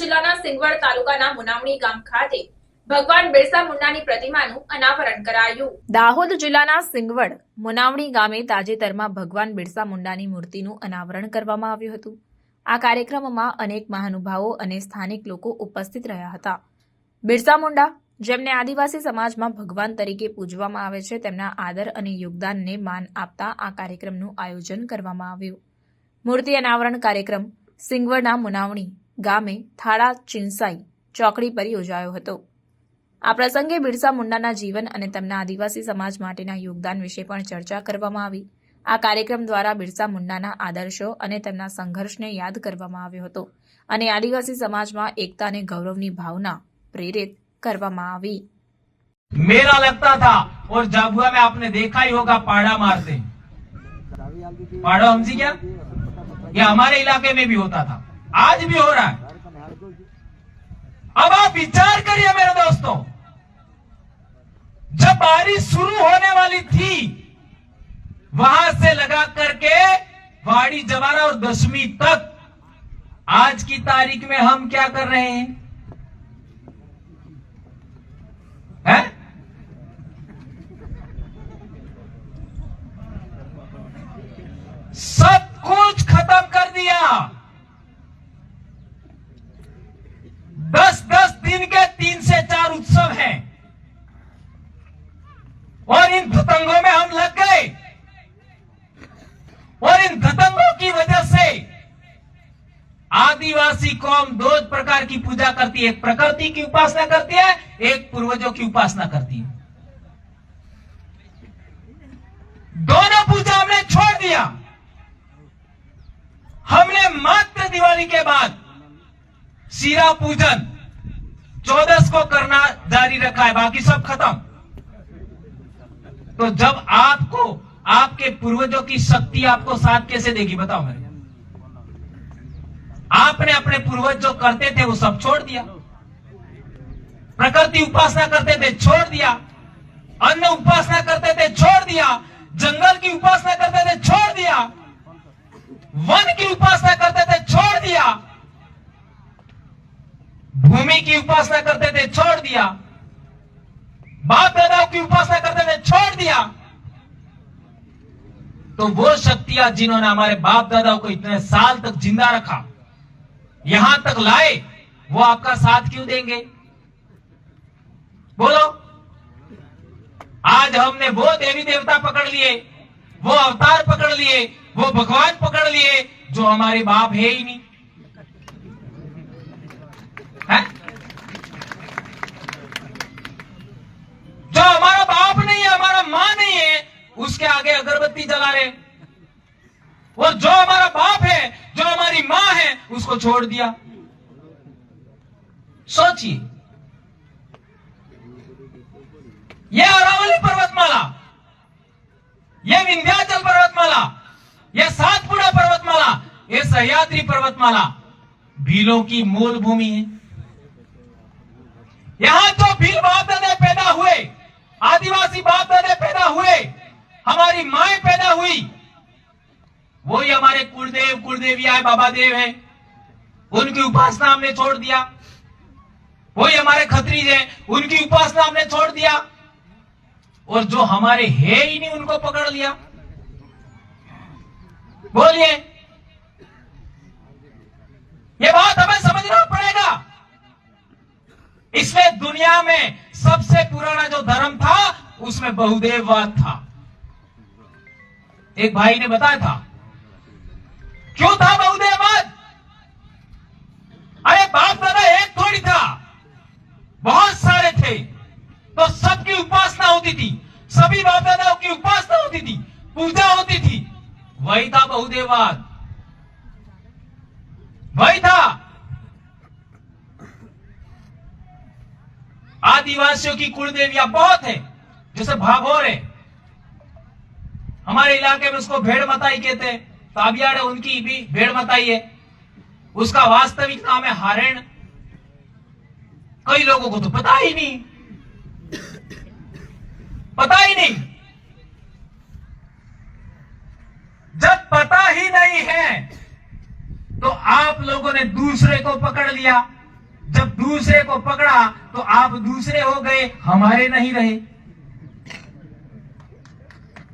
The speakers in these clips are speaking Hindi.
જિલ્લાના સિંગવડ તાલુકાના મુનાવણી ગામ ખાતે ભગવાન બિરસા મુંડાની પ્રતિમાનું અનાવરણ કરાયું। દાહોદ જિલ્લાના સિંગવડ મુનાવણી ગામે તાજેતરમાં ભગવાન બિરસા મુંડાની મૂર્તિનું અનાવરણ કરવામાં આવ્યું હતું। આ કાર્યક્રમમાં અનેક મહાનુભાવો અને સ્થાનિક લોકો ઉપસ્થિત રહ્યા હતા। બિરસા મુંડા જેમને આદિવાસી સમાજમાં ભગવાન તરીકે પૂજવામાં આવે છે, તેમના આદર અને યોગદાનને માન આપતા આ કાર્યક્રમનું આયોજન કરવામાં આવ્યું। મૂર્તિ અનાવરણ કાર્યક્રમ સિંગવડના મુનાવણી ગામે થાળા ચિંસાઈ ચોકડી પર યોજાયો હતો। આ પ્રસંગે બિરસા મુંડાના જીવન અને તેમના આદિવાસી સમાજ માટેના યોગદાન વિશે પણ ચર્ચા કરવામાં આવી। આ કાર્યક્રમ દ્વારા બિરસા મુંડાના આદર્શો અને તેમના સંઘર્ષને યાદ કરવામાં આવ્યો હતો અને આદિવાસી સમાજમાં એકતા અને ગૌરવની ભાવના પ્રેરિત કરવામાં આવી। मेला लगता था और झाबुआ में आपने देखा ही होगा पाड़ा मारते, पाड़ा हमसी क्या, ये हमारे इलाके में भी होता था, आज भी हो रहा है। अब आप विचार करिए मेरे दोस्तों, जब बारिश शुरू होने वाली थी वहां से लगा करके वाड़ी जवारा और दशमी तक, आज की तारीख में हम क्या कर रहे हैं? सब कुछ खत्म कर दिया। 10-10 दिन के 3 से 4 उत्सव हैं और इन धतंगों में हम लग गए और इन धतंगों की वजह से आदिवासी कौम दो प्रकार की पूजा करती है, एक प्रकृति की उपासना करती है, एक पूर्वजों की उपासना करती है। दोनों पूजा हमने छोड़ दिया। हमने मात्र दिवाली के बाद शीरा पूजन 14 को करना जारी रखा है, बाकी सब खत्म। तो जब आपको आपके पूर्वजों की शक्ति आपको साथ कैसे देगी बताओ मेरे? आपने अपने पूर्वज जो करते थे वो सब छोड़ दिया, प्रकृति उपासना करते थे छोड़ दिया, अन्न उपासना करते थे छोड़ दिया, जंगल की उपासना करते थे छोड़ दिया, वन की उपासना करते थे छोड़ दिया, भूमि की उपासना करते थे छोड़ दिया, बाप दादाओं की उपासना करते थे छोड़ दिया। तो वो शक्तियां जिन्होंने हमारे बाप दादाओं को इतने साल तक जिंदा रखा, यहां तक लाए, वो आपका साथ क्यों देंगे? बोलो। आज हमने वो देवी देवता पकड़ लिए, वो अवतार पकड़ लिए, वो भगवान पकड़ लिए जो हमारे बाप है ही नहीं है? जो हमारा बाप नहीं है, हमारा मां नहीं है, उसके आगे अगरबत्ती जला रहे। और जो हमारा बाप है, जो हमारी मां है, उसको छोड़ दिया। सोचिए, ये अरावली पर्वतमाला, ये विंध्याचल पर्वतमाला, ये सातपुड़ा पर्वतमाला, ये सह्याद्री पर्वतमाला भीलों की मूल भूमि है। यहां जो भील बाप दादे पैदा हुए, आदिवासी बाप दादे पैदा हुए, हमारी माएं पैदा हुई, वही हमारे कुलदेव कुलदेविया है, बाबा देव है, उनकी उपासना हमने छोड़ दिया। वही हमारे खत्रीज है, उनकी उपासना हमने छोड़ दिया। और जो हमारे है ही नहीं उनको पकड़ लिया। बोलिए, ये बात हमें समझना पड़ेगा। इसलिए दुनिया में सबसे पुराना जो धर्म था उसमें बहुदेववाद था। एक भाई ने बताया था क्यों था बहुदेववाद। अरे बाप दादा एक थोड़ी था, बहुत सारे थे, तो सबकी उपासना होती थी, सभी बाप दादाओं की उपासना होती थी, पूजा होती थी, वही था बहुदेववाद, वही था। आदिवासियों की कुलदेवियां बहुत है, जैसे भाभोर है, हमारे इलाके में उसको भेड़ मताई कहते हैं, ताबियाड़ है उनकी भी भेड़ मताई है, उसका वास्तविक नाम है हारेण। कई लोगों को तो पता ही नहीं, पता ही नहीं। जब पता ही नहीं है तो आप लोगों ने दूसरे को पकड़ लिया, जब दूसरे को पकड़ा तो आप दूसरे हो गए, हमारे नहीं रहे।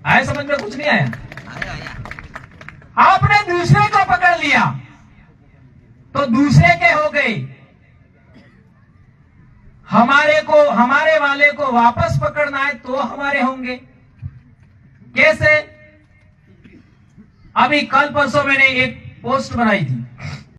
आए समझ में? कुछ नहीं आया? आपने दूसरे को पकड़ लिया तो दूसरे के हो गए, हमारे वाले को वापस पकड़ना है तो हमारे होंगे। कैसे? अभी कल परसों मैंने एक पोस्ट बनाई थी,